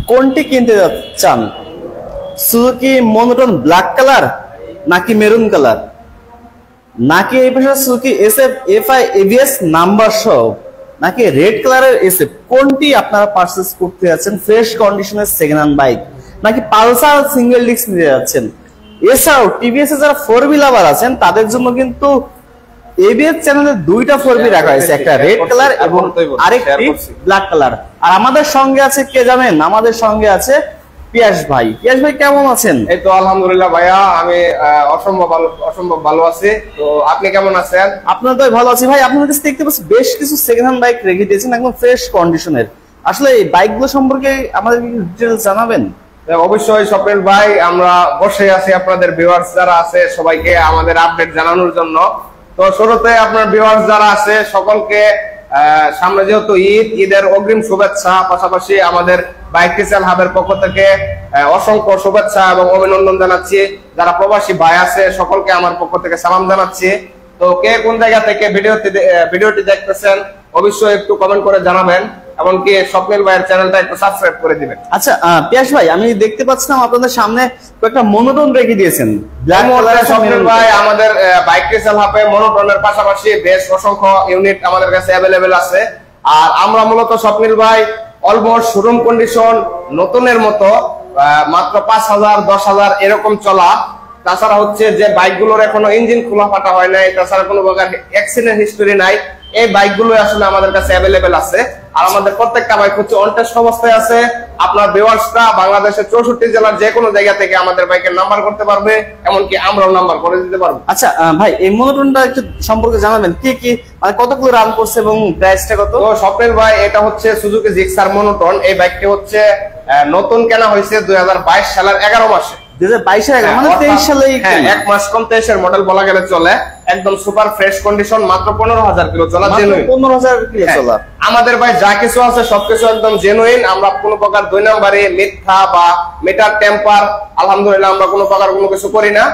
কোনটি কিনতে চান? সুজুকি মনোটন ব্ল্যাক কালার নাকি মেরুন কালার, নাকি এই পাশে Suzuki SF FI ABS number সহ, নাকি রেড কালারের এসএফ, কোনটি আপনারা পারচেজ করতে যাচ্ছেন? ফ্রেশ কন্ডিশনের সেকেন্ড হ্যান্ড বাইক নাকি পালসার সিঙ্গেল ডিস্ক নিতে যাচ্ছেন? এছাড়াও টিভিএস এ যারা 4B লাভার আছেন তাদের জন্য কিন্তু এবিএস চ্যানেলে দুইটা 4B রাখা হয়েছে, একটা রেড কালার এবং আরেকটি ব্ল্যাক কালার। আর আমাদের সঙ্গে আছে কে জানেন? আমাদের সঙ্গে আছে পিয়াস ভাই। পিয়াস ভাই কেমন আছেন? এই তো আলহামদুলিল্লাহ ভাইয়া, আমি অসম্ভব ভালো আছি। তো আপনি কেমন আছেন? আপনার তো ভালো আছি ভাই। আপনাদের কাছে দেখতে পাচ্ছি বেশ কিছু সেকেন্ড হ্যান্ড বাইক রেখে দিয়েছেন একদম ফ্রেশ কন্ডিশনের। আসলে এই বাইকগুলো সম্পর্কে আমাদের ডিটেইলস জানাবেন? অবশ্যই স্বপ্নের ভাই, আমরা বসে আছি আপনাদের ভিউয়ার্স যারা আছে সবাইকে আমাদের আপডেট জানানোর জন্য। তো শুরুতে আপনার ভিউয়ার্স যারা আছে সকলকে সামনে যেহেতু ঈদের অগ্রিম শুভেচ্ছা, পাশাপাশি আমাদের বাইক রিসেল হাবের পক্ষ থেকে অসংখ্য শুভেচ্ছা এবং অভিনন্দন জানাচ্ছি। যারা প্রবাসী ভাই আছে সকলকে আমার পক্ষ থেকে সালাম জানাচ্ছি। তো কে কোন জায়গা থেকে ভিডিওটি দেখতেছেন অবশ্যই একটু কমেন্ট করে জানাবেন, এমনকি স্বপ্নিল ভাইয়ের চ্যানেলটা একটু সাবস্ক্রাইব করে দিবেন। আচ্ছা পিয়াস ভাই, আমি দেখতে পাচ্ছিলাম আপনাদের সামনে একটা মনোটন রেখে দিয়েছেন। স্বপ্নিল ভাই, আমাদের বাইক রিসেল হাবে মনোটনের পাশাপাশি বেশ অসংখ্য ইউনিট আমাদের কাছে অ্যাভেলেবেল আছে। আর আমরা মূলত স্বপ্নিল ভাই অলমোস্ট শোরুম কন্ডিশন নতুনের মতো মাত্র 5,000 10,000 এরকম চলা, তাছাড়া হচ্ছে যে বাইকগুলোর এখনো ইঞ্জিন খোলা ফাটা হয় নাই, তাছাড়া কোনো প্রকার অ্যাক্সিডেন্ট হিস্টরি নাই, এই বাইকগুলো আসলে আমাদের কাছে অ্যাভেলেবেল আছে। আর আমাদের প্রত্যেকটা বাইক হচ্ছে অন টেস্ট অবস্থায় আছে। আপনার ভিউয়ার্সরা বাংলাদেশের 64 জেলার যে কোনো জায়গা থেকে আমাদের বাইকের নাম্বার করতে পারবে, এমনকি আমরাও নাম্বার করে দিতে পারবো। আচ্ছা ভাই, এই মনোটনটা একটু সম্পর্কে জানাবেন, কি কি মানে কতগুলো রান করছে এবং প্রাইসটা কত? তো স্বপ্নের ভাই, এটা হচ্ছে সুজুকি জিক্সার মনোটন। এই বাইকটি হচ্ছে নতুন কেনা হয়েছে 2022 সালের 11 মাসে। 2022 এর মানে 23 সালে, এক মাস কম 23 এর মডেল বলা গেলে চলে। একদম সুপার ফ্রেশ কন্ডিশন, মাত্র 15,000 কিলো চলা, জেনুইন 15,000 কিলো চলা। আমাদের ভাই যা কিছু আছে সবকিছু একদম জেনুইন। আমরা কোনো প্রকার 2 নাম্বারে মিথ্যা বা মিটার টেম্পার আলহামদুলিল্লাহ আমরা কোনো প্রকার কোনো কিছু করি না।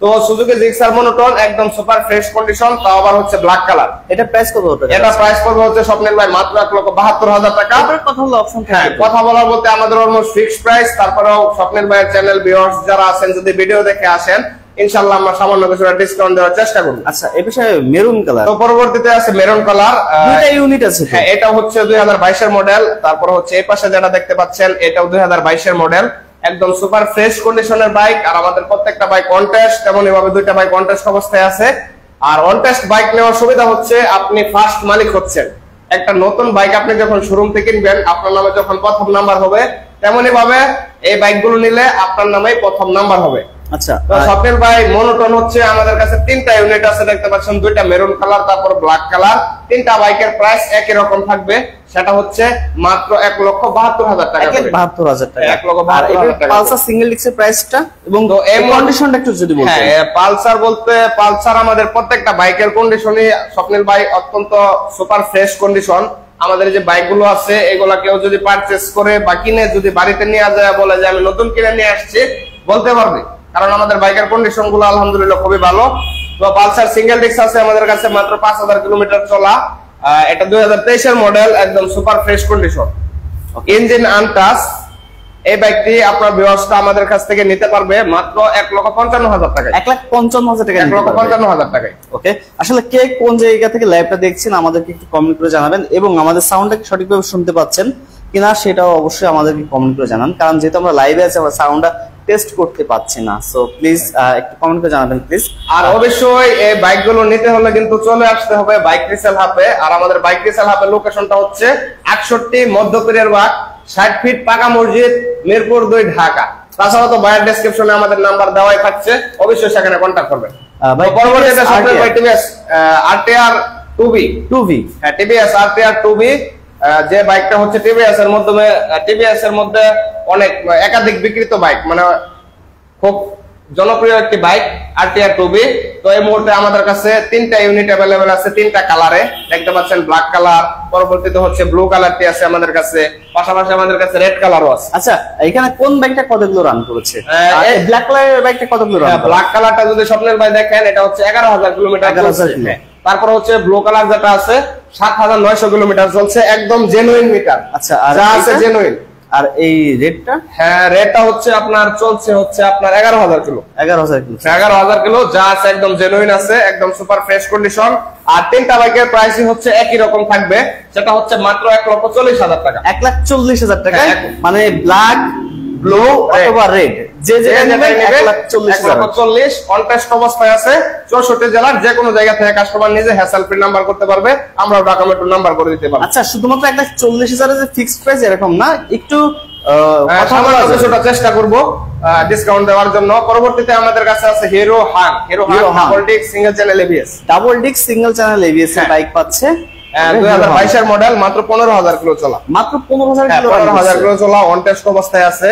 তো সুজুকি জিক্সার মনোটন একদম সুপার ফ্রেশ কন্ডিশন, তাও আবার হচ্ছে ব্ল্যাক কালার। এটা প্রাইস কত হবে? এটা প্রাইস পড়বে হচ্ছে স্বপ্নের ভাই মাত্র 1,72,000 টাকা। কথা হলো অপশন থাকে, কথা বলার বলতে আমাদের অলমোস্ট ফিক্সড প্রাইস। তারপরেও স্বপ্নের ভাইয়ের চ্যানেল ভিউয়ার্স যারা আছেন যদি ভিডিও দেখে আসেন ইনশাআল্লাহ আমরা সামান্য কিছুটা ডিসকাউন্ট দেওয়ার চেষ্টা করব। আচ্ছা, এই বিষয়ে মেরুন কালার, তো পরবর্তীতে আছে মেরুন কালার। দুইটা ইউনিট আছে। হ্যাঁ, এটা হচ্ছে 2022 এর মডেল। তারপর হচ্ছে এই পাশে যেটা দেখতে পাচ্ছেন এটাও 2022 এর মডেল, একদম সুপার ফ্রেশ কন্ডিশনের বাইক। আর আমাদের প্রত্যেকটা বাইক অন টেস্ট, তেমন এভাবে দুইটা বাইক অন টেস্ট অবস্থায় আছে। আর অন টেস্ট বাইক নেওয়ার সুবিধা হচ্ছে আপনি ফার্স্ট মালিক হচ্ছেন। একটা নতুন বাইক আপনি যখন শোরুম থেকে কিনবেন আপনার নামে যখন প্রথম নাম্বার হবে, তেমনি ভাবে এই বাইকগুলো নিলে আপনার নামেই প্রথম নাম্বার হবে। আচ্ছা, তো স্বপ্নের ভাই মনোটন হচ্ছে আমাদের কাছে 3টা ইউনিট আছে, দেখতে পাচ্ছেন, 2টা মেরুন কালার তারপর ব্ল্যাক কালার। 3টা বাইকের প্রাইস একই রকম থাকবে, সেটা হচ্ছে মাত্র 1,72,000 টাকা। 1,72,000 টাকা। 1,72,000 টাকা। পালসার সিঙ্গেল ডিস্কের প্রাইসটা এবং তো এই কন্ডিশনটা একটু যদি বলতেন। হ্যাঁ, পালসার বলতে পালসার আমাদের প্রত্যেকটা বাইকের কন্ডিশনই স্বপ্নের ভাই অত্যন্ত সুপার ফ্রেশ কন্ডিশন। আমাদের যে বাইকগুলো আছে এগুলা কেউ যদি পারচেজ করে বা কিনে যদি বাড়িতে নিয়ে যায় বলে যে আমি নতুন কিনে নিয়ে আসছি, বলতে পারবে, কারণ আমাদের বাইকের কন্ডিশন গুলো আলহামদুলিল্লাহ খুবই ভালো। তো পালসার সিঙ্গেল ডিস্ক আছে আমাদের কাছে মাত্র 5,000 কিলোমিটার চলা। এটা 2023 এর মডেল, একদম super fresh condition, engine untouch. এই বাইকটি আপনার ভিউয়ার্সরা আমাদের কাছ থেকে নিতে পারবে মাত্র 1,55,000 টাকায়। 1,55,000 টাকা। 1,55,000 টাকায়। ওকে, আসলে কে কোন জায়গা থেকে লাইভটা দেখছেন আমাদেরকে একটু কমেন্ট করে জানাবেন, এবং আমাদের সাউন্ডটা সঠিকভাবে শুনতে পাচ্ছেন কিনা সেটাও অবশ্যই আমাদেরকে কমেন্ট করে জানান, কারণ যেহেতু আমরা লাইভে আছি আমরা সাউন্ডটা টেস্ট করতে পাচ্ছি না। সো প্লিজ একটু কমেন্ট করে জানাবেন প্লিজ। আর অবশ্যই এই বাইকগুলো নিতে হলে কিন্তু চলে আসতে হবে বাইক রিসেল হাবে। আর আমাদের বাইক রিসেল হাবের লোকেশনটা হচ্ছে 68 মধ্যপীরের বাগ, 60 ফিট পাকা মসজিদ, মিরপুর 2, ঢাকা। তাছাড়া তো বায়ার ডেসক্রিপশনে আমাদের নাম্বার দেওয়াই থাকছে, অবশ্যই সেখানে কন্টাক্ট করবেন। পরবর্তীতে স্বপ্নের ভাই টিভিএস RTR 2B। হ্যাঁ, টিভিএস RTR 2B, যে বাইকটা হচ্ছে টিভিএস এর মধ্যে অনেক একাধিক বিক্রিত বাইক, মানে খুব জনপ্রিয় একটি বাইক RTR 2B। তো এই মুহূর্তে আমাদের কাছে 3টা ইউনিট অ্যাভেলেবেল আছে, 3টা কালারে, দেখতে পাচ্ছেন ব্ল্যাক কালার, পরবর্তীতে হচ্ছে ব্লু কালারটি আছে আমাদের কাছে, পাশাপাশি আমাদের কাছে রেড কালারও আছে। আচ্ছা, এখানে কোন বাইকটা কতগুলো রান করেছে? এই ব্ল্যাক কালারের বাইকটা কতগুলো রান? ব্ল্যাক কালারটা যদি স্বপ্নের ভাই দেখেন এটা হচ্ছে 11,000 কিলোমিটার চলছে। তারপর হচ্ছে ব্লু কালার যেটা আছে 7,900 কিলোমিটার চলছে, একদম জেনুইন মিটার। আচ্ছা, আর যা আছে জেনুইন। আর এই রেটটা? হ্যাঁ, রেটটা হচ্ছে আপনার চলছে হচ্ছে আপনার 11,000 কিলো। 11,000 কিলো। 11,000 কিলো যা আছে একদম জেনুইন আছে, একদম সুপার ফ্রেশ কন্ডিশন। আর তিনটা বাইকের প্রাইসই হচ্ছে একই রকম থাকবে, সেটা হচ্ছে মাত্র 1,40,000 টাকা। 1,40,000 টাকা, মানে ব্ল্যাক, ব্লু অথবা রেড, যে যেটা নেবেন 1,40,000। অন টেস্ট অবস্থায় আছে, 64 জেলার যে কোনো জায়গা থেকে কাস্টমার নিজে হ্যাসেল ফ্রি নাম্বার করতে পারবে, আমরা ডকুমেন্ট নাম্বার করে দিতে পারবো। আচ্ছা, শুধুমাত্র 1,40,000 যে ফিক্সড প্রাইস এরকম না, একটু কিছুটা চেষ্টা করব ডিসকাউন্ট দেওয়ার জন্য। পরবর্তীতে আমাদের কাছে আছে hero hunk double disc single channel ABS. Double disc single channel ABS এর বাইক পাচ্ছে 2022 এর মডেল, মাত্র 15,000 কিলো চলা। মাত্র 15,000 কিলো চলা, অন টেস্ট অবস্থায় আছে।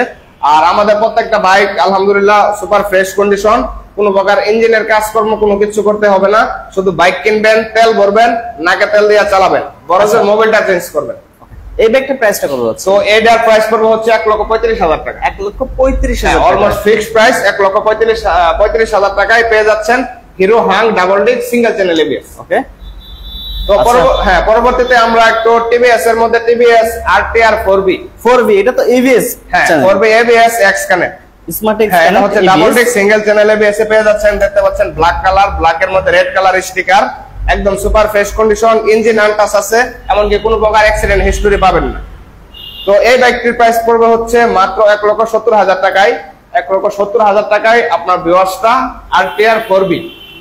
আর আমাদের প্রত্যেকটা বাইক আলহামদুলিল্লাহ সুপার ফ্রেশ কন্ডিশন, কোনো প্রকার ইঞ্জিনের কাজকর্ম কোনো কিছু করতে হবে না। শুধু বাইক কিনবেন, তেল ভরবেন, নাকে তেল দিয়ে চালাবেন, বরঞ্চ মোবাইলটা চেঞ্জ করবেন। এই ব্যাগটার প্রাইসটা কত যাচ্ছে? তো এটার প্রাইস পড়বে হচ্ছে 1,35,000 টাকা। 1,35,000 অলমোস্ট ফিক্সড প্রাইস। 1,35,000 টাকায় পেয়ে যাচ্ছেন Hero hunk double disc single channel ABS. Okay. তো পরবর্তীতে আমরা একটু টিভিএস এর মধ্যে টিভিএস আরটিআর 4B এটা তো এবিএস। হ্যাঁ, 4B ABS X connect smart X connect, এটা হচ্ছে double disc single channel ABS এ পেয়ে যাচ্ছেন। দেখতে পাচ্ছেন ব্ল্যাক কালার, ব্ল্যাক এর মধ্যে রেড কালার স্টিকার, একদম super fresh condition, engine untouch আছে, এমনকি কোনো প্রকার অ্যাক্সিডেন্ট হিস্টরি পাবেন না। তো এই বাইকটির প্রাইস পড়বে হচ্ছে মাত্র 1,70,000 টাকায়। 1,70,000 টাকায় আপনার ভিউয়ার্সটা আরটিআর 4B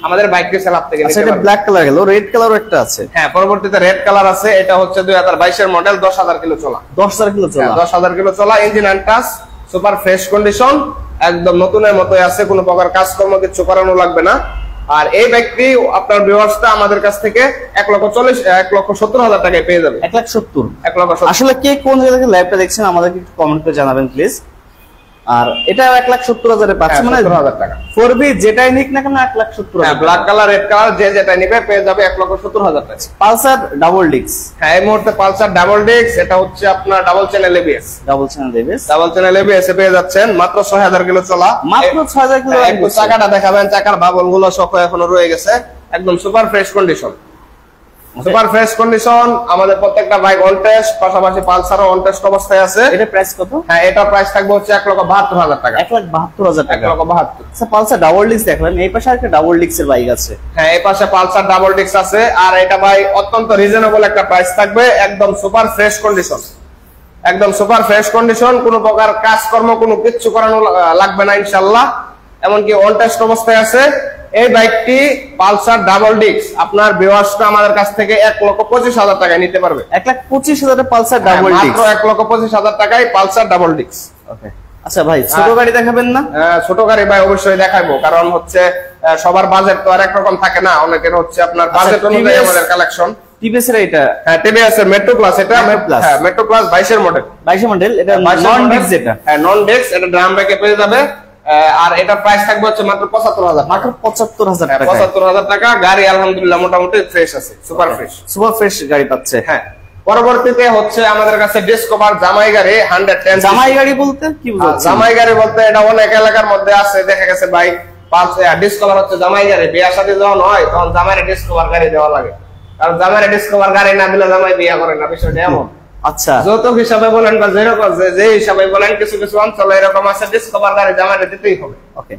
আমাদের বাইক রিসেল অ্যাপ থেকে নিতে পারবেন। এটা ব্ল্যাক কালার গেল, রেড কালারও একটা আছে। হ্যাঁ, পরবর্তীতে রেড কালার আছে। এটা হচ্ছে 2022 এর মডেল, 10,000 কিলো চলা। 10,000 কিলো চলা। 10,000 কিলো চলা, engine untouch, super fresh condition, একদম নতুনের মতোই আছে, কোনো প্রকার কাজকর্ম কিছু করানো লাগবে না। আর এই বাইকটি আপনার ভিউয়ার্সটা আমাদের কাছ থেকে 1,70,000 টাকায় পেয়ে যাবে। 1,70,000। আসলে কে কোন জায়গা থেকে লাইভটা দেখছেন আমাদেরকে একটু কমেন্ট করে জানাবেন প্লিজ। আর এটা 1,70,000 এ পাচ্ছে, মানে 70,000 টাকা। 4B যেটাই নিক না কেন 1,70,000। ব্ল্যাক কালার, রেড কালার যে যেটা নিবে পেয়ে যাবে 1,70,000 টাকা। Pulsar double disc. হ্যাঁ, এই মুহূর্তে পালসার ডাবল ডিস্ক, এটা হচ্ছে আপনার double channel ABS. Double channel ABS. Double channel ABS এ পেয়ে যাচ্ছেন মাত্র 6,000 কিলো চলা। মাত্র 6,000 কিলো। একটু চাকাটা দেখাবেন, চাকার বাবল গুলো সব এখনো রয়ে গেছে, একদম super fresh condition. Super fresh condition, আমাদের প্রত্যেকটা বাইক অন টেস্ট, পাশাপাশি পালসারও অন টেস্ট অবস্থায় আছে। এটা প্রাইস কত? হ্যাঁ, এটা প্রাইস থাকবে হচ্ছে 1,72,000 টাকা। 1,72,000 টাকা। 1,72,000। আচ্ছা, পালসার ডাবল ডিস্ক দেখলেন, এই পাশে একটা ডাবল ডিস্কের বাইক আছে। হ্যাঁ, এই পাশে পালসার ডাবল ডিস্ক আছে। আর এটা ভাই অত্যন্ত রিজনেবল একটা প্রাইস থাকবে, একদম সুপার ফ্রেশ কন্ডিশন, একদম সুপার ফ্রেশ কন্ডিশন, কোনো প্রকার কাজকর্ম কোনো কিছু করানো লাগবে না ইনশাআল্লাহ, এমনকি অন টেস্ট অবস্থায় আছে। এই বাইকটি পালসার ডাবল ডিস্ক আপনার ভিউয়ার্সটা আমাদের কাছ থেকে 1,25,000 টাকায় নিতে পারবে। 1,25,000 পালসার ডাবল ডিস্ক। মাত্র 1,25,000 টাকায় পালসার ডাবল ডিস্ক। ওকে। আচ্ছা ভাই, ছোট গাড়ি দেখাবেন না? ছোট গাড়ি ভাই অবশ্যই দেখাবো, কারণ হচ্ছে সবার বাজেট তো আর একরকম থাকে না, অনেকের হচ্ছে আপনার বাজেট অনুযায়ী আমাদের কালেকশন। টিভিএস এর এটা? হ্যাঁ, টিভিএস এর মেট্রো প্লাস। এটা হ্যাঁ, মেট্রো প্লাস 22 এর মডেল। 22 এর মডেল, এটা নন ডিস্ক যেটা। হ্যাঁ, নন ডিস্ক, এটা ড্রাম ব্রেকে পেয়ে যাবে। আর এটা প্রাইস থাকবে হচ্ছে মাত্র 75,000। মাত্র 75,000 টাকা। 75,000 টাকা। গাড়ি আলহামদুলিল্লাহ মোটামুটি ফ্রেশ আছে, সুপার ফ্রেশ। সুপার ফ্রেশ গাড়ি পাচ্ছে। হ্যাঁ, পরবর্তীতে হচ্ছে আমাদের কাছে ডিসকভার জামাই গাড়ি 110। জামাই গাড়ি বলতে কি বুঝাচ্ছেন? জামাই গাড়ি বলতে এটা অনেক এলাকার মধ্যে আছে, দেখা গেছে বাইক ডিসকভার হচ্ছে জামাই গাড়ি। বিয়ে শাদী যখন হয় তখন জামাইরে ডিসকভার গাড়ি দেওয়া লাগে, কারণ জামাইরে ডিসকভার গাড়ি না দিলে জামাই বিয়ে করে না, বিষয়টা এমন। আচ্ছা, যৌতুক হিসাবে বলেন বা যেরকম যে হিসাবে বলেন, কিছু কিছু অঞ্চলে এরকম আছে ডিসকভার গাড়ি জামাইরে দিতেই হবে। ওকে,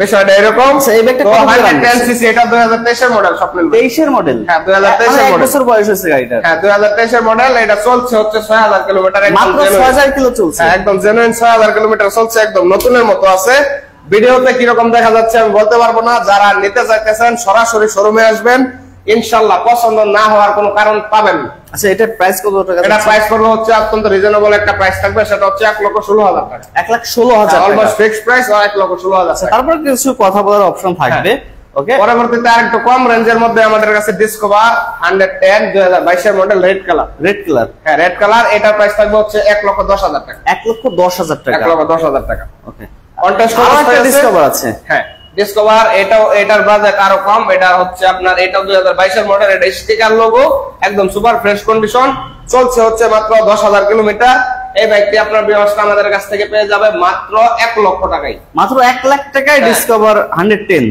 বিষয়টা এরকম। এই ব্যাগটা 110 সিসি, এটা 2023 এর মডেল। স্বপ্নিল 23 এর মডেল? হ্যাঁ, 2023 এর মডেল। 1 বছর বয়স হয়েছে গাড়িটা। হ্যাঁ, 2023 এর মডেল। এটা চলছে হচ্ছে 6,000 কিলোমিটার। মাত্র 6,000 কিলো চলছে। হ্যাঁ, একদম জেনুইন 6,000 কিলোমিটার চলছে, একদম নতুনের মতো আছে। ভিডিওতে কি রকম দেখা যাচ্ছে আমি বলতে পারবো না। যারা নিতে চাইতেছেন সরাসরি শোরুমে আসবেন, ইনশাআল্লাহ পছন্দ না হওয়ার কোনো কারণ পাবেন না। আচ্ছা, এটা প্রাইস কত টাকা? এটা প্রাইস করবে হচ্ছে অত্যন্ত রিজনেবল একটা প্রাইস থাকবে, সেটা হচ্ছে 1,16,000 টাকা। 1,16,000 অলমোস্ট ফিক্সড প্রাইস, 1,16,000। তারপর কিছু কথা বলার অপশন থাকবে। ওকে, পরবর্তীতে আরেকটু কম রেঞ্জের মধ্যে আমাদের কাছে ডিসকভার 110 2022 এর model, red colour. Red colour? হ্যাঁ, রেড কালার। এটার প্রাইস থাকবে হচ্ছে 1,10,000 টাকা। 1,10,000 টাকা। 1,10,000 টাকা। ওকে, কন্টেস্ট ডিসকভার আছে। হ্যাঁ, ডিসকভার এটার বাজেট আরো কম। এটা হচ্ছে আপনার, এটা 2022 এর মডেল। এটা স্টিকার লোগো, একদম সুপার ফ্রেশ কন্ডিশন, চলছে হচ্ছে মাত্র 10,000 কিলোমিটার। এই বাইকটি আপনার ব্যবস্থা আমাদের কাছ থেকে পেয়ে যাবে মাত্র 1 লক্ষ টাকায়। মাত্র 1 লাখ টাকায় ডিসকভার 110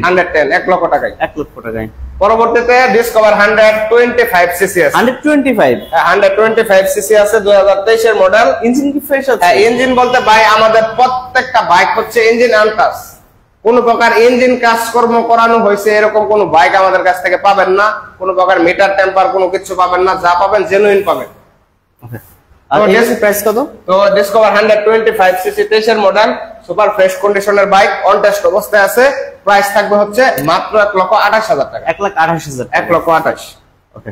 1 লক্ষ টাকায়। 1 লক্ষ টাকায়। পরবর্তীতে ডিসকভার 125 সিসি আছে। 125 125 সিসি আছে, 2023 এর মডেল। ইঞ্জিন কি ফ্রেশ আছে? ইঞ্জিন বলতে ভাই আমাদের প্রত্যেকটা বাইক হচ্ছে ইঞ্জিন আনটাচ, কোন প্রকার ইঞ্জিন কাজকর্ম করানো হয়েছে এরকম কোন বাইক আমাদের কাছ থেকে পাবেন না। কোন প্রকার মিটার টেম্পার কোনো কিছু পাবেন না, যা পাবেন জেনুইন পাবেন। ওকে, আর এর প্রাইস কত? তো ডিসকভার 125 সিসি 23 এর মডেল, সুপার ফ্রেশ কন্ডিশনের বাইক, অন টেস্ট অবস্থায় আছে। প্রাইস থাকবে হচ্ছে মাত্র 1,28,000 টাকা। 1,28,000, 1,28,000। ওকে,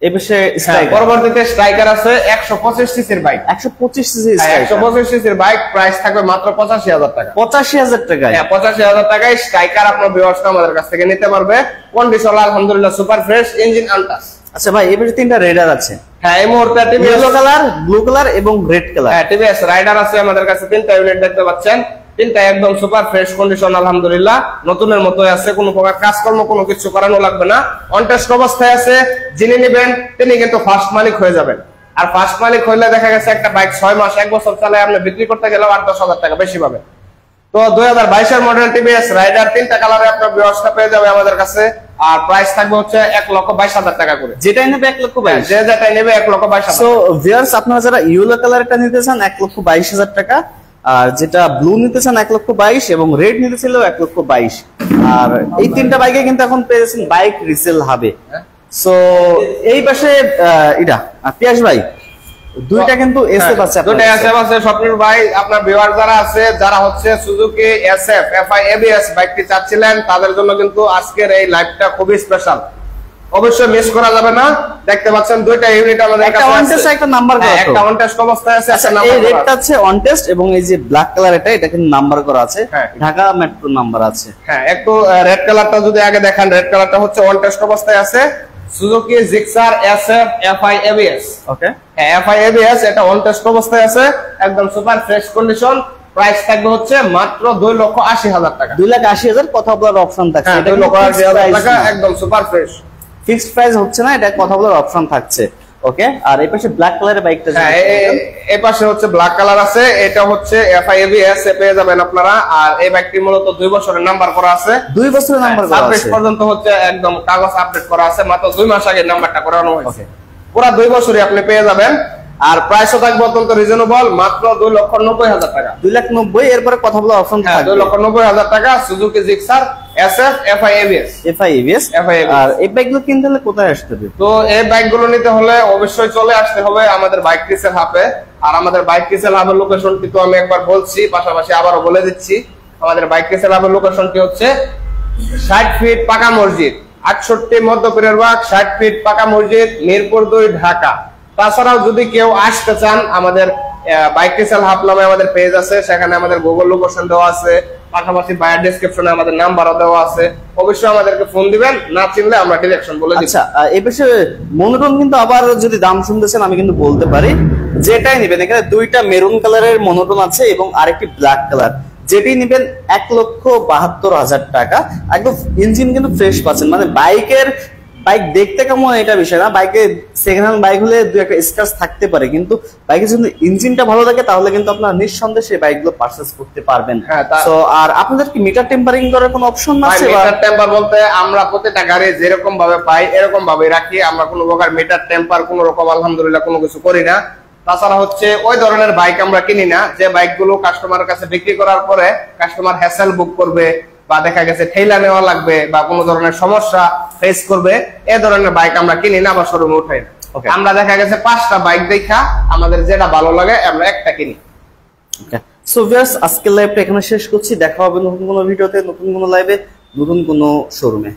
এই পাশে স্ট্রাইকার। পরবর্তীতে স্ট্রাইকার আছে 125 সিসির বাইক। 125 সিসি 125 সিসির বাইক, প্রাইস থাকবে মাত্র 85,000 টাকা। 85,000 টাকায়? 85,000 টাকায় স্ট্রাইকার আপনার ভিউয়ার্সরা আমাদের কাছ থেকে নিতে পারবে। কন্ডিশন আলহামদুলিল্লাহ সুপার ফ্রেশ, ইঞ্জিন আনটাচ। আচ্ছা ভাই, এই পাশে তিনটা রেডার আছে। হ্যাঁ, এই মুহূর্তে ইয়েলো কালার, ব্লু কালার এবং রেড কালার। হ্যাঁ, টিভিএস রাইডার আছে আমাদের কাছে, তিনটা ইউনিট দেখতে পাচ্ছেন। তিনটা একদম সুপার ফ্রেশ কন্ডিশন, আলহামদুলিল্লাহ নতুনের মতোই আছে, কোনো প্রকার কাজকর্ম কোনো কিছু করানো লাগবে না, অন টেস্ট অবস্থায় আছে। যিনি নেবেন তিনি কিন্তু ফার্স্ট মালিক হয়ে যাবেন। আর ফার্স্ট মালিক হইলে দেখা গেছে একটা বাইক 6 মাস 1 বছর চালায় আপনি বিক্রি করতে গেলেও 8-10,000 টাকা বেশি পাবেন। তো 2022 এর মডেল টিভিএস রাইডার, তিনটা কালারে আপনার ব্যবস্থা পেয়ে যাবে আমাদের কাছে। আর প্রাইস থাকবে হচ্ছে 1,22,000 টাকা করে। যেটাই নেবে 1,22,000, যে যেটাই নেবে 1,22,000। সো ভিউয়ার্স, আপনারা যারা ইয়েলো কালারটা নিতে চান 1,22,000 টাকা, আর যেটা ব্লু নিতে চান 1,22,000 এবং রেড নিতে ছিল 1,22,000। আর এই তিনটা বাইকে কিন্তু এখন পেয়েছেন বাইক রিসেল হবে। সো এই পাশে এটা পিয়াস ভাই, দুইটা কিন্তু এসএফ আছে, দুইটা এসএফ আছে। স্বপ্নের ভাই, আপনার ভিউয়ার যারা আছে, যারা হচ্ছে সুজুকি এসএফ এফআই এবিএস বাইকটি চাচ্ছিলেন, তাদের জন্য কিন্তু আজকের এই লাইভটা খুবই স্পেশাল, অবশ্যই মিস করা যাবে না। দেখতে পাচ্ছেন দুইটা ইউনিট আমাদের কাছে আছে, একটা অন টেস্ট একটা নাম্বার করা, একটা অন টেস্ট অবস্থায় আছে, একটা নাম্বার। এই রেডটা আছে অন টেস্ট এবং এই যে ব্ল্যাক কালার এটা কিন্তু নাম্বার করা আছে, ঢাকা মেট্রো নাম্বার আছে। হ্যাঁ, একটু রেড কালারটা যদি আগে দেখান, রেড কালারটা হচ্ছে অন টেস্ট অবস্থায় আছে, Suzuki Gixxer SF FI ABS. Okay, হ্যাঁ, এফআই এবিএস, এটা অন টেস্ট অবস্থায় আছে, একদম সুপার ফ্রেশ কন্ডিশন। প্রাইস থাকবে হচ্ছে মাত্র 2,80,000 টাকা। 2,80,000 কথা বলার অপশন থাকছে। এটা 2,80,000 টাকা, একদম সুপার ফ্রেশ। ফিক্সড প্রাইস হচ্ছে না, এটা কথা বলার অপশন থাকছে। ওকে, আর এই পাশে ব্ল্যাক কালারের বাইকটা, হ্যাঁ এই পাশে হচ্ছে ব্ল্যাক কালার আছে, এটা হচ্ছে এফআই এবিএস এ পেয়ে যাবেন আপনারা। আর এই বাইকটি মূলত 2 বছরের নাম্বার করা আছে, 2 বছরের নাম্বার করা আছে, 26 পর্যন্ত হচ্ছে একদম কাগজ আপডেট করা আছে, মাত্র 2 মাস আগে নাম্বারটা করানো হয়েছে। পুরো 2 বছরই আপনি পেয়ে যাবেন। আর প্রাইসও থাকবে অত্যন্ত রিজনেবল, মাত্র 2,90,000 টাকা। 2,90,000, এরপরে কথা বলার অপশন থাকবে। 2,90,000 টাকা, Suzuki Gixxer SF FI ABS. আর এই বাইকগুলো কিনতে হলে কোথায় আসতে হবে? তো এই বাইকগুলো নিতে হলে অবশ্যই চলে আসতে হবে আমাদের বাইক রিসেল হাবে। আর আমাদের বাইক রিসেল হাবের লোকেশনটি তো আমি একবার বলছি, পাশাপাশি আবারও বলে দিচ্ছি। আমাদের বাইক রিসেল হাবের লোকেশনটি হচ্ছে 60 ফিট পাকা মসজিদ, 68 মধ্যপীরের বাগ, 60 ফিট পাকা মসজিদ, মিরপুর 2, ঢাকা। তাছাড়াও যদি কেউ আসতে চান, আমাদের বাইক রিসেল হাব নামে আমাদের পেজ আছে, সেখানে আমাদের গুগল লোকেশন দেওয়া আছে, পাশাপাশি বায়ার ডেসক্রিপশনে আমাদের নাম্বারও দেওয়া আছে। অবশ্যই আমাদেরকে ফোন দিবেন, না চিনলে আমরা ডিরেকশন বলে দিই। আচ্ছা, এই পাশে মনোটন কিন্তু আবার যদি দাম শুনতেছেন আমি কিন্তু বলতে পারি, যেটাই নেবেন এখানে দুইটা মেরুন কালারের মনোটন আছে এবং আরেকটি ব্ল্যাক কালার, যেটি নেবেন 1,72,000 টাকা। একদম ইঞ্জিন কিন্তু ফ্রেশ পাচ্ছেন, মানে বাইক দেখতে কেমন এটা বিষয় না, বাইকে সেকেন্ড হ্যান্ড বাইক হলে 2-1 স্ক্র্যাচ থাকতে পারে, কিন্তু বাইকের যদি ইঞ্জিনটা ভালো থাকে তাহলে কিন্তু আপনারা নিঃসন্দেহে সেই বাইকগুলো পারচেজ করতে পারবেন। সো আর আপনাদের কি মিটার টেম্পারিং করার কোনো অপশন আছে? মিটার টেম্পার বলতে আমরা প্রত্যেকটা গাড়ি যেরকম ভাবে পাই এরকম ভাবে রাখি, আমরা কোনো প্রকার মিটার টেম্পার কোনো রকম আলহামদুলিল্লাহ কোনো কিছু করি না। তাছাড়া হচ্ছে ওই ধরনের বাইক আমরা কিনি না যে বাইকগুলো কাস্টমারের কাছে বিক্রি করার পরে কাস্টমার হ্যাসেল বুক করবে বা দেখা গেছে ঠেলা নেওয়া লাগবে বা কোনো ধরনের সমস্যা ফেস করবে, এই ধরনের বাইক আমরা কিনি না বা শোরুমে উঠাই না। আমরা দেখা গেছে 5টা বাইক দেখা আমাদের যেটা ভালো লাগে আমরা একটা কিনি। সো ভিউয়ার্স, আজকের লাইভটা এখানে শেষ করছি। দেখা হবে নতুন কোনো ভিডিওতে, নতুন কোনো লাইভে, নতুন কোনো শোরুমে।